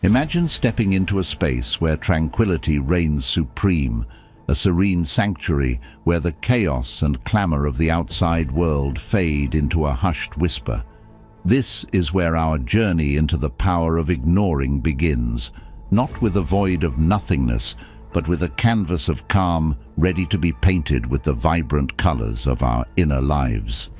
Imagine stepping into a space where tranquility reigns supreme, a serene sanctuary where the chaos and clamor of the outside world fade into a hushed whisper. This is where our journey into the power of ignoring begins, not with a void of nothingness, but with a canvas of calm ready to be painted with the vibrant colors of our inner lives.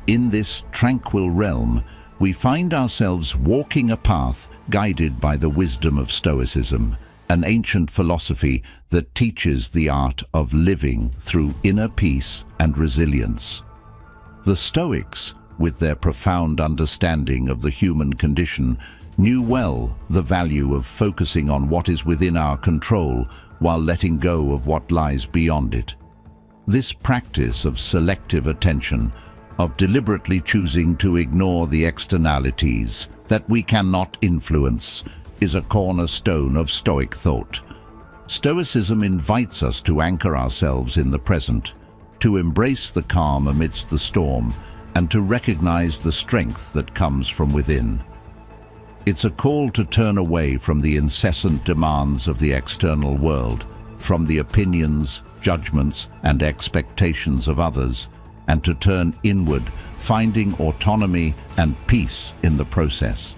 In this tranquil realm, we find ourselves walking a path guided by the wisdom of Stoicism, an ancient philosophy that teaches the art of living through inner peace and resilience. The Stoics, with their profound understanding of the human condition, knew well the value of focusing on what is within our control while letting go of what lies beyond it. This practice of selective attention, of deliberately choosing to ignore the externalities that we cannot influence, is a cornerstone of Stoic thought. Stoicism invites us to anchor ourselves in the present, to embrace the calm amidst the storm, and to recognize the strength that comes from within. It's a call to turn away from the incessant demands of the external world, from the opinions, judgments, and expectations of others, and to turn inward, finding autonomy and peace in the process.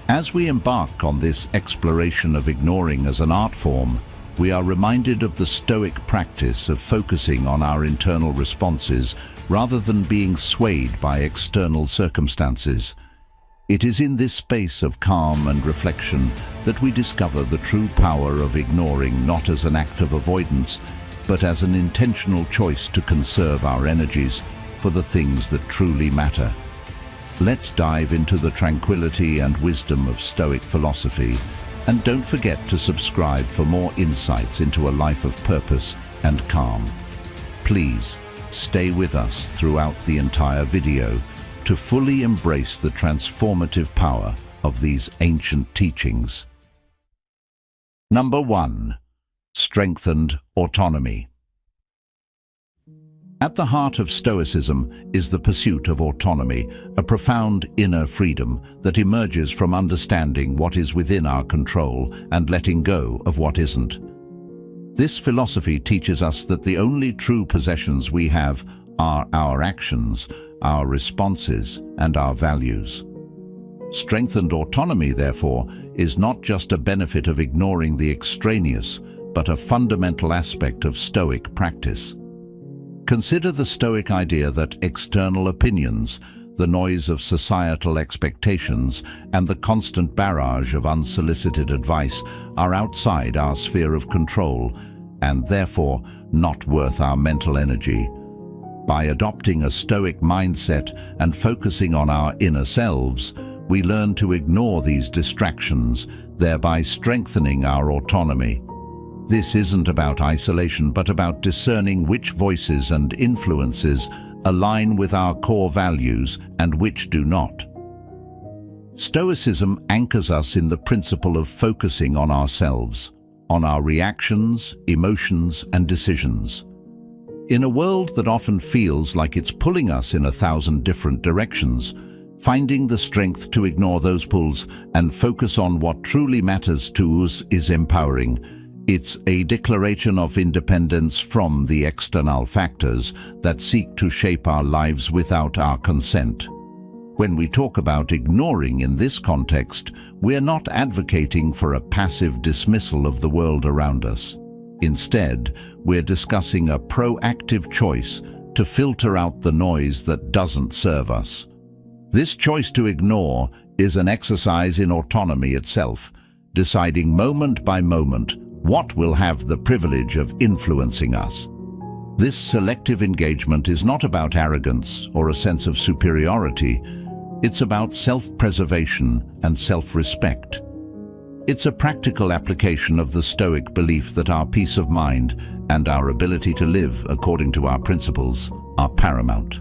As we embark on this exploration of ignoring as an art form, we are reminded of the Stoic practice of focusing on our internal responses rather than being swayed by external circumstances. It is in this space of calm and reflection that we discover the true power of ignoring, not as an act of avoidance, but as an intentional choice to conserve our energies for the things that truly matter. Let's dive into the tranquility and wisdom of Stoic philosophy, and don't forget to subscribe for more insights into a life of purpose and calm. Please stay with us throughout the entire video to fully embrace the transformative power of these ancient teachings. Number 1. Strengthened autonomy. At the heart of Stoicism is the pursuit of autonomy, a profound inner freedom that emerges from understanding what is within our control and letting go of what isn't. This philosophy teaches us that the only true possessions we have are our actions, our responses, and our values. Strengthened autonomy, therefore, is not just a benefit of ignoring the extraneous, but a fundamental aspect of Stoic practice. Consider the Stoic idea that external opinions, the noise of societal expectations, and the constant barrage of unsolicited advice are outside our sphere of control and therefore not worth our mental energy. By adopting a Stoic mindset and focusing on our inner selves, we learn to ignore these distractions, thereby strengthening our autonomy. This isn't about isolation, but about discerning which voices and influences align with our core values and which do not. Stoicism anchors us in the principle of focusing on ourselves, on our reactions, emotions, and decisions. In a world that often feels like it's pulling us in 1,000 different directions, finding the strength to ignore those pulls and focus on what truly matters to us is empowering. It's a declaration of independence from the external factors that seek to shape our lives without our consent. When we talk about ignoring in this context, we're not advocating for a passive dismissal of the world around us. Instead, we're discussing a proactive choice to filter out the noise that doesn't serve us. This choice to ignore is an exercise in autonomy itself, deciding moment by moment what will have the privilege of influencing us. This selective engagement is not about arrogance or a sense of superiority. It's about self-preservation and self-respect. It's a practical application of the Stoic belief that our peace of mind and our ability to live according to our principles are paramount.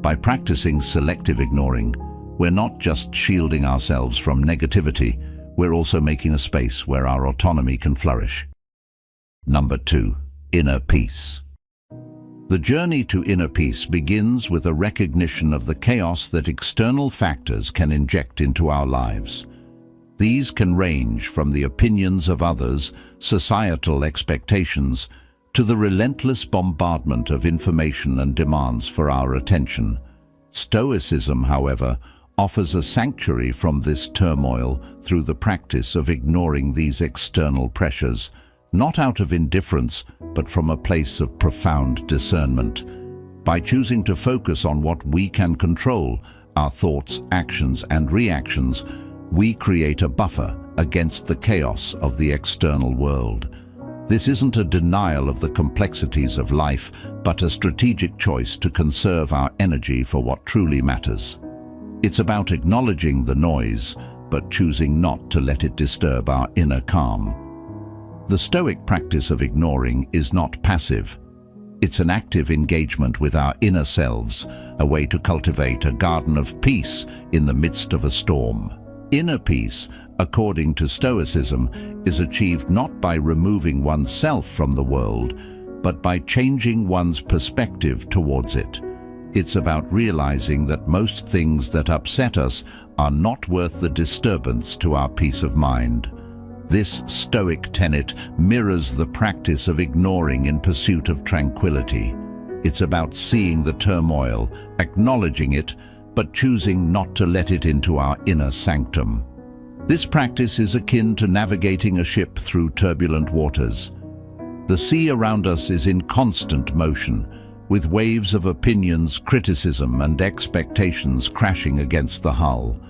By practicing selective ignoring, we're not just shielding ourselves from negativity, we're also making a space where our autonomy can flourish. Number 2. Inner peace. The journey to inner peace begins with a recognition of the chaos that external factors can inject into our lives. These can range from the opinions of others, societal expectations, to the relentless bombardment of information and demands for our attention. Stoicism, however, offers a sanctuary from this turmoil through the practice of ignoring these external pressures, not out of indifference, but from a place of profound discernment. By choosing to focus on what we can control, our thoughts, actions, and reactions, we create a buffer against the chaos of the external world. This isn't a denial of the complexities of life, but a strategic choice to conserve our energy for what truly matters. It's about acknowledging the noise, but choosing not to let it disturb our inner calm. The Stoic practice of ignoring is not passive. It's an active engagement with our inner selves, a way to cultivate a garden of peace in the midst of a storm. Inner peace, according to Stoicism, is achieved not by removing oneself from the world, but by changing one's perspective towards it. It's about realizing that most things that upset us are not worth the disturbance to our peace of mind. This Stoic tenet mirrors the practice of ignoring in pursuit of tranquility. It's about seeing the turmoil, acknowledging it, but choosing not to let it into our inner sanctum. This practice is akin to navigating a ship through turbulent waters. The sea around us is in constant motion, with waves of opinions, criticism, and expectations crashing against the hull.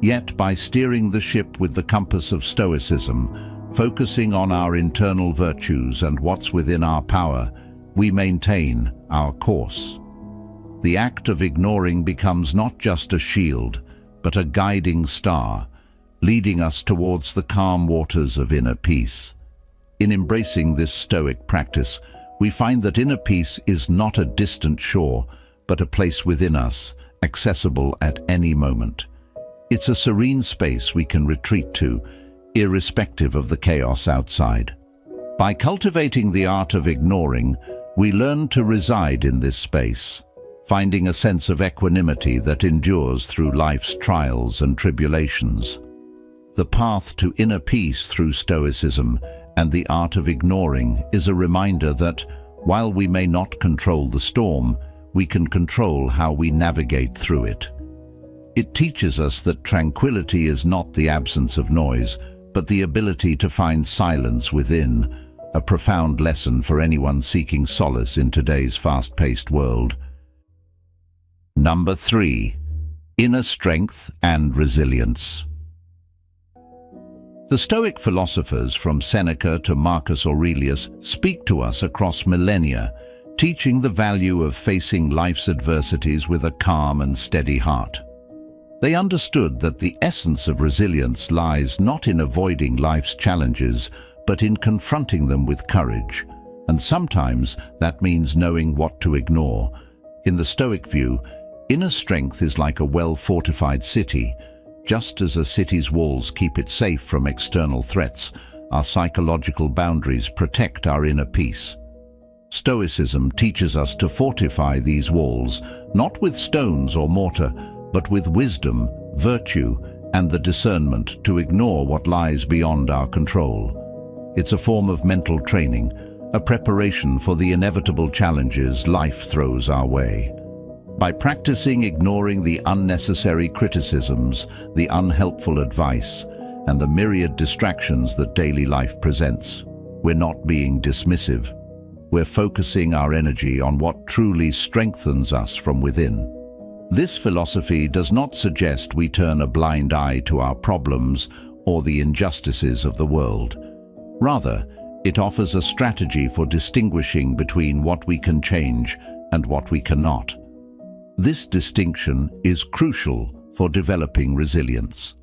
Yet, by steering the ship with the compass of Stoicism, focusing on our internal virtues and what's within our power, we maintain our course. The act of ignoring becomes not just a shield, but a guiding star, leading us towards the calm waters of inner peace. In embracing this Stoic practice, we find that inner peace is not a distant shore, but a place within us, accessible at any moment. It's a serene space we can retreat to, irrespective of the chaos outside. By cultivating the art of ignoring, we learn to reside in this space, finding a sense of equanimity that endures through life's trials and tribulations. The path to inner peace through Stoicism and the art of ignoring is a reminder that, while we may not control the storm, we can control how we navigate through it. It teaches us that tranquility is not the absence of noise, but the ability to find silence within, a profound lesson for anyone seeking solace in today's fast-paced world. Number 3. Inner strength and resilience. The Stoic philosophers from Seneca to Marcus Aurelius speak to us across millennia, teaching the value of facing life's adversities with a calm and steady heart. They understood that the essence of resilience lies not in avoiding life's challenges, but in confronting them with courage. And sometimes that means knowing what to ignore. In the Stoic view, inner strength is like a well-fortified city. Just as a city's walls keep it safe from external threats, our psychological boundaries protect our inner peace. Stoicism teaches us to fortify these walls, not with stones or mortar, but with wisdom, virtue, and the discernment to ignore what lies beyond our control. It's a form of mental training, a preparation for the inevitable challenges life throws our way. By practicing ignoring the unnecessary criticisms, the unhelpful advice, and the myriad distractions that daily life presents, we're not being dismissive. We're focusing our energy on what truly strengthens us from within. This philosophy does not suggest we turn a blind eye to our problems or the injustices of the world. Rather, it offers a strategy for distinguishing between what we can change and what we cannot. This distinction is crucial for developing resilience.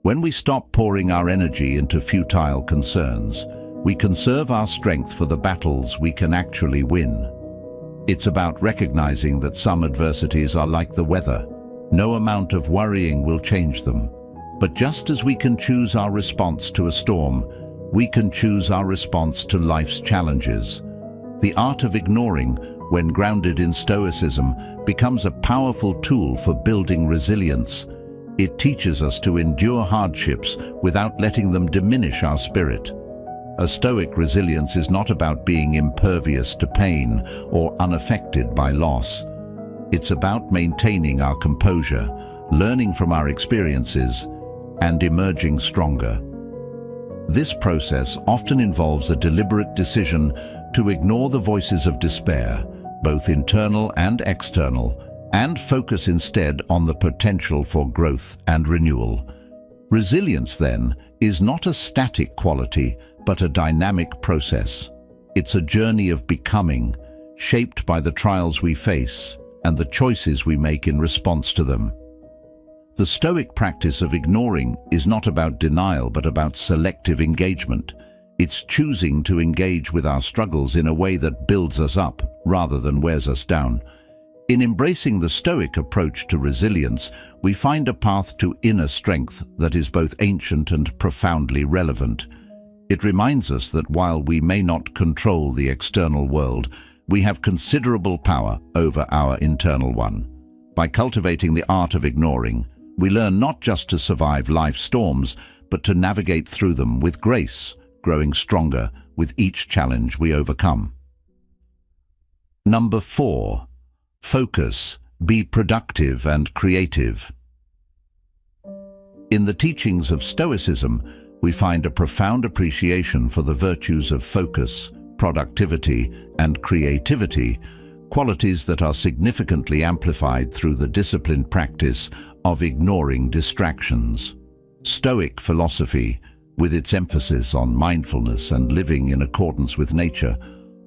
When we stop pouring our energy into futile concerns, we conserve our strength for the battles we can actually win. It's about recognizing that some adversities are like the weather. No amount of worrying will change them. But just as we can choose our response to a storm, we can choose our response to life's challenges. The art of ignoring, when grounded in Stoicism, becomes a powerful tool for building resilience. It teaches us to endure hardships without letting them diminish our spirit. A Stoic resilience is not about being impervious to pain or unaffected by loss. It's about maintaining our composure, learning from our experiences, and emerging stronger. This process often involves a deliberate decision to ignore the voices of despair, both internal and external, and focus instead on the potential for growth and renewal. Resilience, then, is not a static quality, but a dynamic process. It's a journey of becoming, shaped by the trials we face and the choices we make in response to them. The Stoic practice of ignoring is not about denial, but about selective engagement. It's choosing to engage with our struggles in a way that builds us up rather than wears us down. In embracing the Stoic approach to resilience, we find a path to inner strength that is both ancient and profoundly relevant. It reminds us that while we may not control the external world, we have considerable power over our internal one. By cultivating the art of ignoring, we learn not just to survive life's storms, but to navigate through them with grace, growing stronger with each challenge we overcome. Number 4. Focus, be productive and creative. In the teachings of Stoicism, we find a profound appreciation for the virtues of focus, productivity, and creativity, qualities that are significantly amplified through the disciplined practice of ignoring distractions. Stoic philosophy, with its emphasis on mindfulness and living in accordance with nature,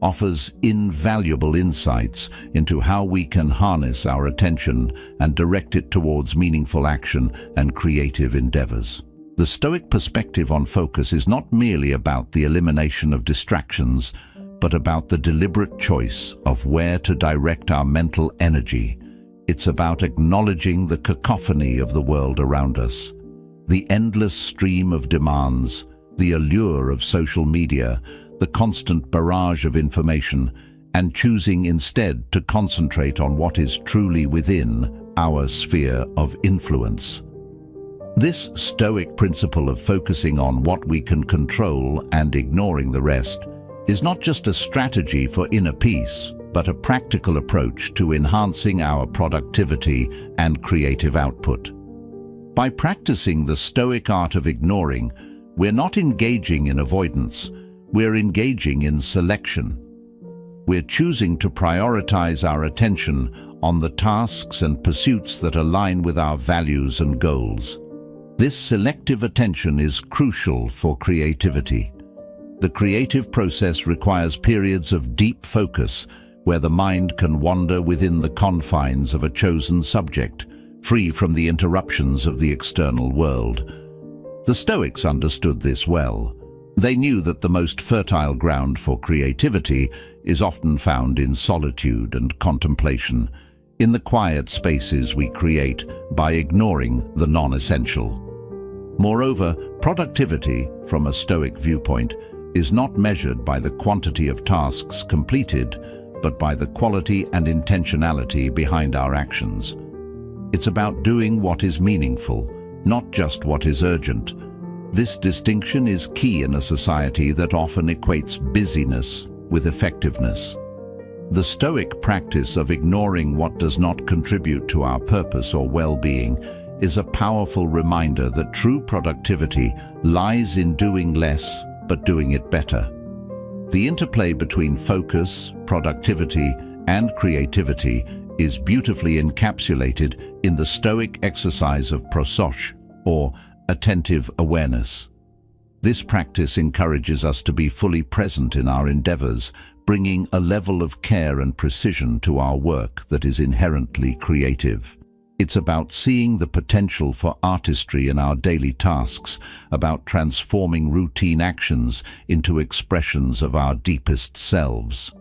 offers invaluable insights into how we can harness our attention and direct it towards meaningful action and creative endeavors. The Stoic perspective on focus is not merely about the elimination of distractions, but about the deliberate choice of where to direct our mental energy. It's about acknowledging the cacophony of the world around us, the endless stream of demands, the allure of social media, the constant barrage of information, and choosing instead to concentrate on what is truly within our sphere of influence. This Stoic principle of focusing on what we can control and ignoring the rest is not just a strategy for inner peace, but a practical approach to enhancing our productivity and creative output. By practicing the Stoic art of ignoring, we're not engaging in avoidance, we're engaging in selection. We're choosing to prioritize our attention on the tasks and pursuits that align with our values and goals. This selective attention is crucial for creativity. The creative process requires periods of deep focus, where the mind can wander within the confines of a chosen subject, free from the interruptions of the external world. The Stoics understood this well. They knew that the most fertile ground for creativity is often found in solitude and contemplation, in the quiet spaces we create by ignoring the non-essential. Moreover, productivity, from a Stoic viewpoint, is not measured by the quantity of tasks completed, but by the quality and intentionality behind our actions. It's about doing what is meaningful, not just what is urgent. This distinction is key in a society that often equates busyness with effectiveness. The Stoic practice of ignoring what does not contribute to our purpose or well-being is a powerful reminder that true productivity lies in doing less, but doing it better. The interplay between focus, productivity, and creativity is beautifully encapsulated in the Stoic exercise of prosoche, or attentive awareness. This practice encourages us to be fully present in our endeavors, bringing a level of care and precision to our work that is inherently creative. It's about seeing the potential for artistry in our daily tasks, about transforming routine actions into expressions of our deepest selves.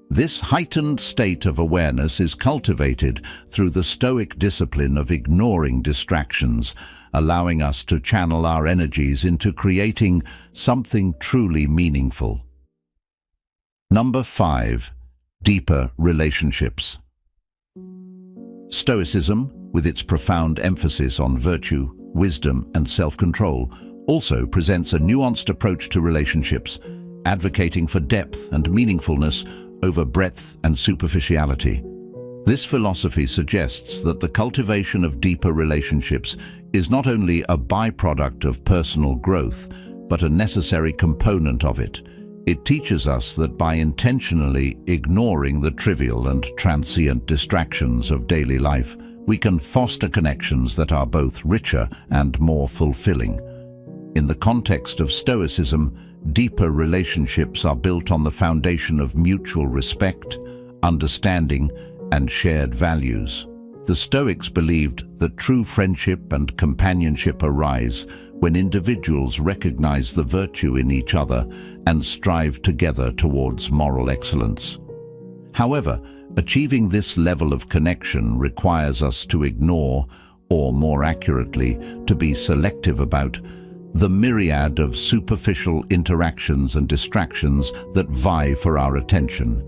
This heightened state of awareness is cultivated through the Stoic discipline of ignoring distractions, allowing us to channel our energies into creating something truly meaningful. Number 5. Deeper relationships. Stoicism, with its profound emphasis on virtue, wisdom, and self-control, also presents a nuanced approach to relationships, advocating for depth and meaningfulness over breadth and superficiality. This philosophy suggests that the cultivation of deeper relationships is not only a byproduct of personal growth, but a necessary component of it. It teaches us that by intentionally ignoring the trivial and transient distractions of daily life, we can foster connections that are both richer and more fulfilling. In the context of Stoicism, deeper relationships are built on the foundation of mutual respect, understanding, and shared values. The Stoics believed that true friendship and companionship arise when individuals recognize the virtue in each other and strive together towards moral excellence. However, achieving this level of connection requires us to ignore, or more accurately, to be selective about, the myriad of superficial interactions and distractions that vie for our attention.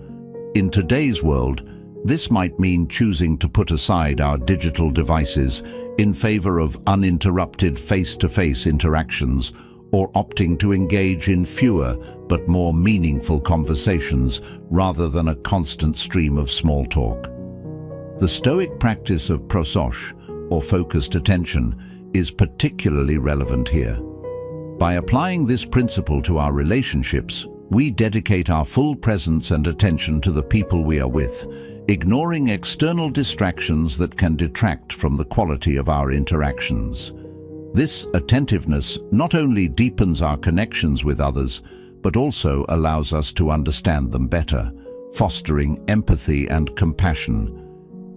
In today's world, this might mean choosing to put aside our digital devices in favor of uninterrupted face-to-face interactions, or opting to engage in fewer but more meaningful conversations rather than a constant stream of small talk. The Stoic practice of prosoche, or focused attention, is particularly relevant here. By applying this principle to our relationships, we dedicate our full presence and attention to the people we are with, ignoring external distractions that can detract from the quality of our interactions. This attentiveness not only deepens our connections with others, but also allows us to understand them better, fostering empathy and compassion.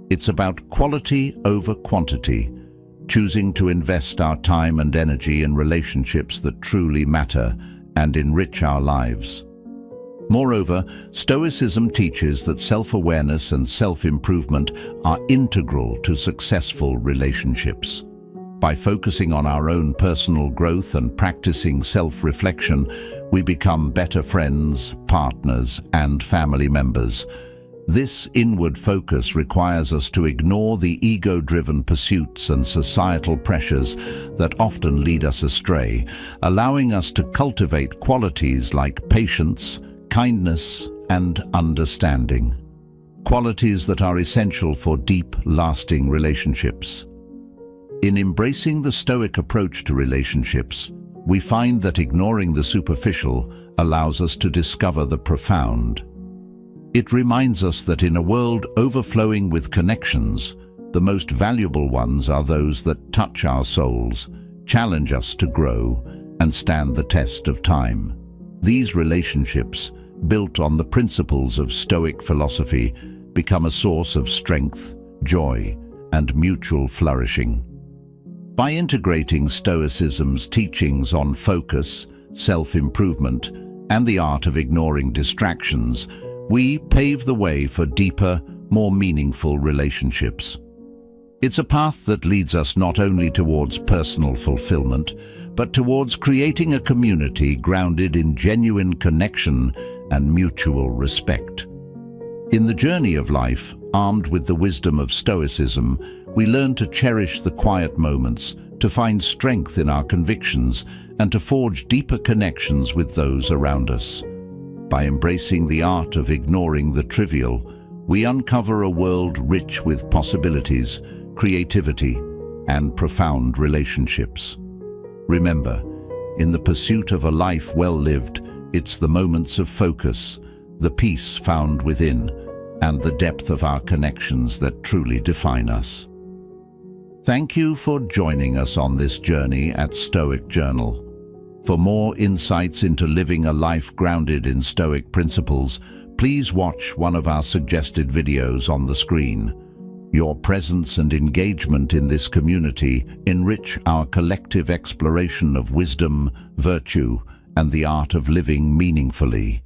It's about quality over quantity, choosing to invest our time and energy in relationships that truly matter and enrich our lives. Moreover, Stoicism teaches that self-awareness and self-improvement are integral to successful relationships. By focusing on our own personal growth and practicing self-reflection, we become better friends, partners, and family members. This inward focus requires us to ignore the ego-driven pursuits and societal pressures that often lead us astray, allowing us to cultivate qualities like patience, kindness, and understanding. Qualities that are essential for deep, lasting relationships. In embracing the Stoic approach to relationships, we find that ignoring the superficial allows us to discover the profound. It reminds us that in a world overflowing with connections, the most valuable ones are those that touch our souls, challenge us to grow, and stand the test of time. These relationships, built on the principles of Stoic philosophy, become a source of strength, joy, and mutual flourishing. By integrating Stoicism's teachings on focus, self-improvement, and the art of ignoring distractions, we pave the way for deeper, more meaningful relationships. It's a path that leads us not only towards personal fulfillment, but towards creating a community grounded in genuine connection and mutual respect. In the journey of life, armed with the wisdom of Stoicism, we learn to cherish the quiet moments, to find strength in our convictions, and to forge deeper connections with those around us. By embracing the art of ignoring the trivial, we uncover a world rich with possibilities, creativity, and profound relationships. Remember, in the pursuit of a life well lived, it's the moments of focus, the peace found within, and the depth of our connections that truly define us. Thank you for joining us on this journey at Stoic Journal. For more insights into living a life grounded in Stoic principles, please watch one of our suggested videos on the screen. Your presence and engagement in this community enrich our collective exploration of wisdom, virtue, and the art of living meaningfully.